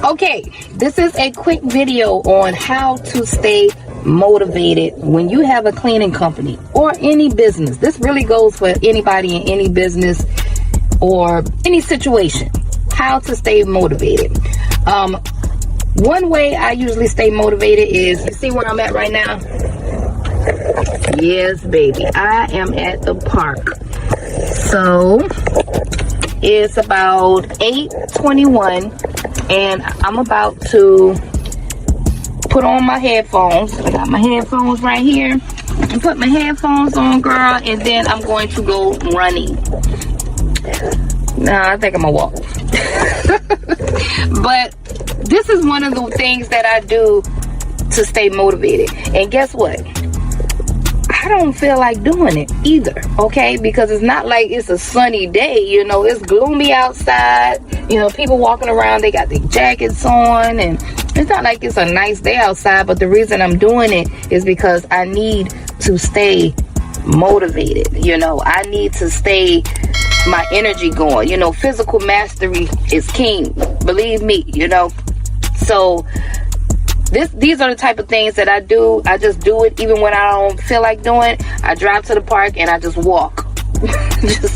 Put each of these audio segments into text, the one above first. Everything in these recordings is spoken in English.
Okay, this is a quick video on how to stay motivated when you have a cleaning company or any business. This really goes for anybody in any business or any situation. How to stay motivated. One way I usually stay motivated is, you see where I'm at right now? Yes, baby, I am at the park. So it's about 8:21 and I'm about to put on my headphones. I got my headphones right here. And put my headphones on, girl, and then I'm going to go running. Nah, I think I'm gonna walk. But this is one of the things that I do to stay motivated. And guess what? I don't feel like doing it either, okay? Because it's not like it's a sunny day, you know, it's gloomy outside. You know, people walking around, they got their jackets on, and it's not like it's a nice day outside. But the reason I'm doing it is because I need to stay motivated. You know, I need to stay my energy going. You know, physical mastery is king, believe me, you know. So these are the type of things that I do. I just do it even when I don't feel like doing it. I drive to the park and I just walk.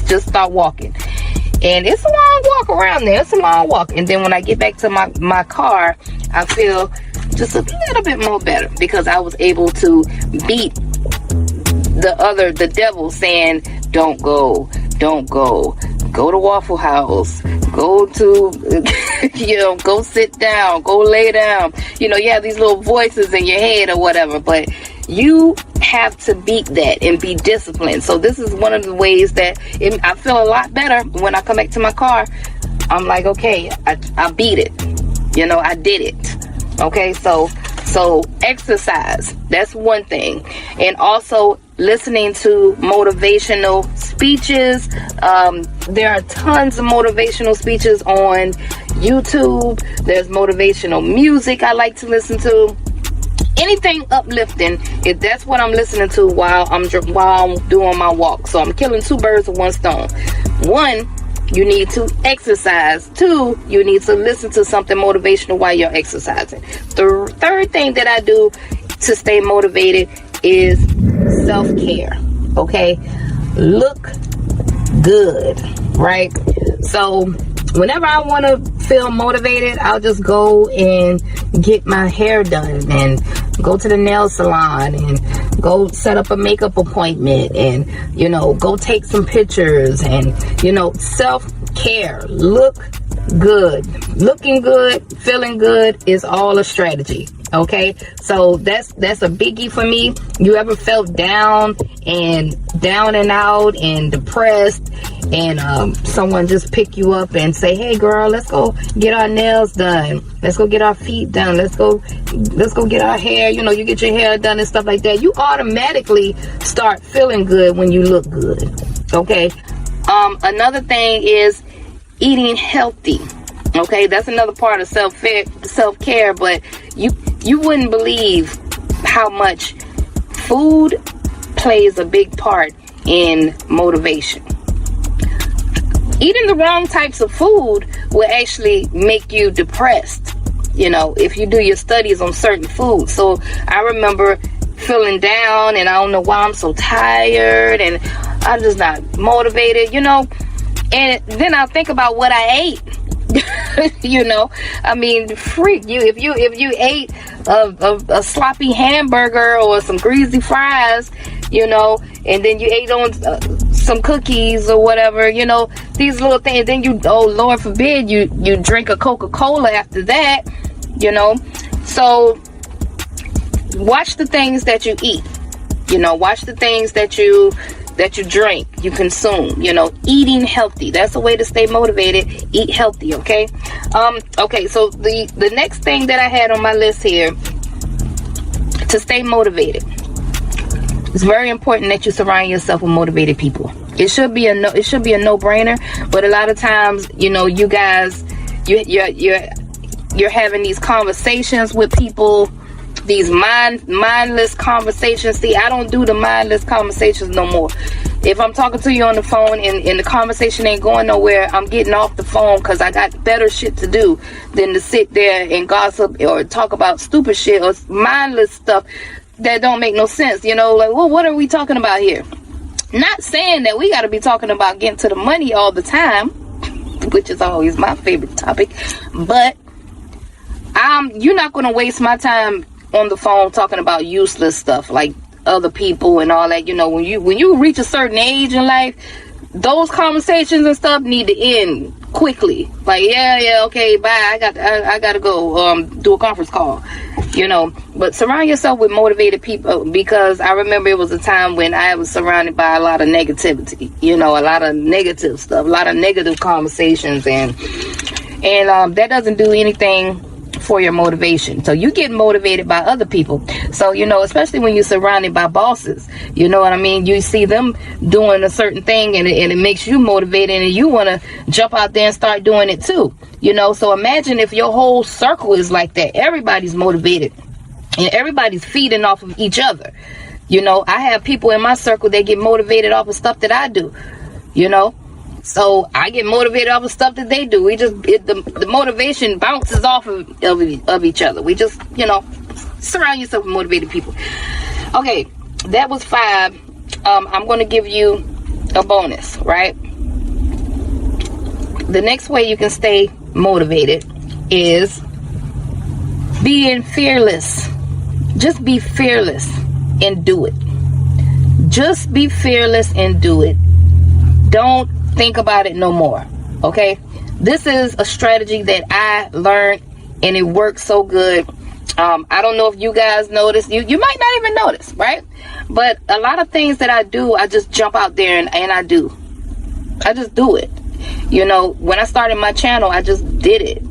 just start walking. And it's a long walk around there. It's a long walk. And then when I get back to my car, I feel just a little bit more better because I was able to beat the devil saying, don't go to Waffle House, go to, you know, go sit down, go lay down. You know, you have these little voices in your head or whatever, but you have to beat that and be disciplined. So this is one of the ways that I feel a lot better when I come back to my car. I'm like, okay, I beat it. You know, I did it. Okay, so exercise, that's one thing. And also listening to motivational speeches. There are tons of motivational speeches on YouTube. There's motivational music I like to listen to. Anything uplifting, if that's what I'm listening to while I'm doing my walk. So I'm killing two birds with one stone. One, you need to exercise. Two, you need to listen to something motivational while you're exercising. The third thing that I do to stay motivated is self-care. Okay, look good, right? So whenever I want to feel motivated, I'll just go and get my hair done and go to the nail salon and go set up a makeup appointment and, you know, go take some pictures and, you know, self-care. Look good. Looking good, feeling good is all a strategy. Okay, so that's a biggie for me. You ever felt down and out and depressed, and someone just pick you up and say, hey girl, let's go get our nails done, let's go get our feet done, let's go get our hair, you know, you get your hair done and stuff like that. You automatically start feeling good when you look good. Okay, another thing is eating healthy. Okay, that's another part of self-care, but you wouldn't believe how much food plays a big part in motivation. Eating the wrong types of food will actually make you depressed, you know, if you do your studies on certain foods. So I remember feeling down and I don't know why I'm so tired and I'm just not motivated, you know, and then I'll think about what I ate. You know, I mean, freak you if you ate a sloppy hamburger or some greasy fries, you know, and then you ate on some cookies or whatever, you know, these little things, then you, oh Lord forbid, you drink a Coca-Cola after that, you know. So watch the things that you eat, you know, watch the things that you drink, you consume, you know. Eating healthy, that's a way to stay motivated. Eat healthy. Okay, okay, so the next thing that I had on my list here to stay motivated, it's very important that you surround yourself with motivated people. It should be a no-brainer, but a lot of times, you know, you guys, you're having these conversations with people, these mindless conversations. See, I don't do the mindless conversations no more. If I'm talking to you on the phone and the conversation ain't going nowhere, I'm getting off the phone because I got better shit to do than to sit there and gossip or talk about stupid shit or mindless stuff that don't make no sense. You know, like, well, what are we talking about here? Not saying that we got to be talking about getting to the money all the time, which is always my favorite topic, but you're not going to waste my time on the phone talking about useless stuff like other people and all that. You know, when you reach a certain age in life, those conversations and stuff need to end quickly. Like, yeah, okay, bye, I gotta go do a conference call, you know. But surround yourself with motivated people, because I remember it was a time when I was surrounded by a lot of negativity, you know, a lot of negative stuff, a lot of negative conversations, and that doesn't do anything for your motivation. So you get motivated by other people. So, you know, especially when you're surrounded by bosses, you know what I mean? You see them doing a certain thing and it makes you motivated and you want to jump out there and start doing it too. You know, so imagine if your whole circle is like that. Everybody's motivated and everybody's feeding off of each other. You know, I have people in my circle that get motivated off of stuff that I do, you know. So I get motivated off of stuff that they do. We just, the motivation bounces off of each other. We just, you know, surround yourself with motivated people. Okay, that was 5. I'm going to give you a bonus, right? The next way you can stay motivated is being fearless. Just be fearless and do it. Just be fearless and do it. Don't think about it no more. Okay, this is a strategy that I learned and it works so good. I don't know if you guys notice. You might not even notice, right? But a lot of things that I do, I just jump out there and I just do it. You know, when I started my channel, I just did it.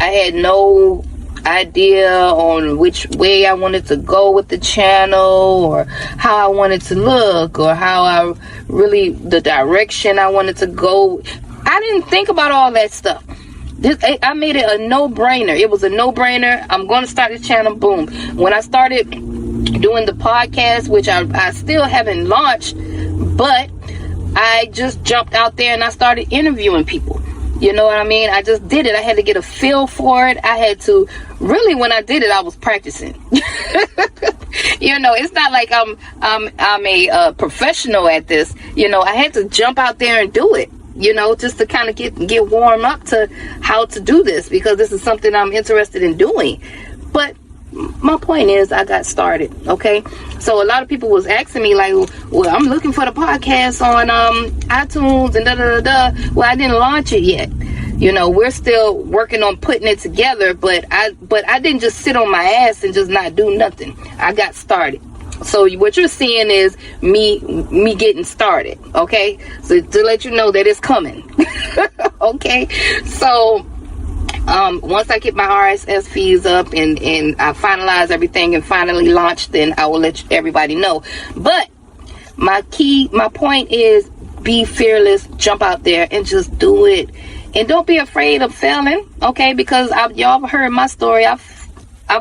I had no idea on which way I wanted to go with the channel or how I wanted to look or how the direction I wanted to go. I didn't think about all that stuff. I made it a no-brainer. It was a no-brainer. I'm going to start the channel. Boom. When I started doing the podcast, which I still haven't launched, but I just jumped out there and I started interviewing people. You know what I mean? I just did it. I had to get a feel for it. I had to really, when I did it, I was practicing. You know, it's not like I'm a professional at this. You know, I had to jump out there and do it. You know, just to kind of get warm up to how to do this, because this is something I'm interested in doing. But my point is, I got started. Okay, so a lot of people was asking me like, well, I'm looking for the podcast on iTunes and well, I didn't launch it yet. You know, we're still working on putting it together, but I didn't just sit on my ass and just not do nothing. I got started. So what you're seeing is me getting started. Okay, so to let you know that it's coming. Okay, so once I get my RSS feeds up and I finalize everything and finally launch, then I will let everybody know. But my point is, be fearless, jump out there and just do it. And don't be afraid of failing, okay? Because y'all heard my story. I've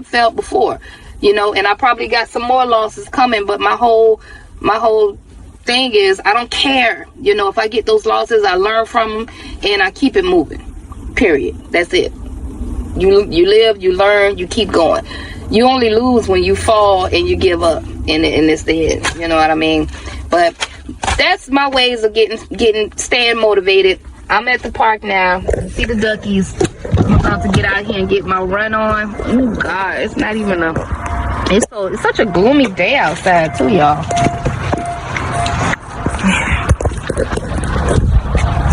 failed before, you know, and I probably got some more losses coming. But my whole thing is, I don't care. You know, if I get those losses, I learn from them and I keep it moving. Period. That's it. You live, you learn, you keep going. You only lose when you fall and you give up, and it's the end. You know what I mean? But that's my ways of staying motivated. I'm at the park now. See the duckies. I'm about to get out here and get my run on. Oh God, it's not even it's such a gloomy day outside too, y'all.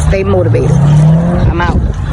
Stay motivated. I'm out.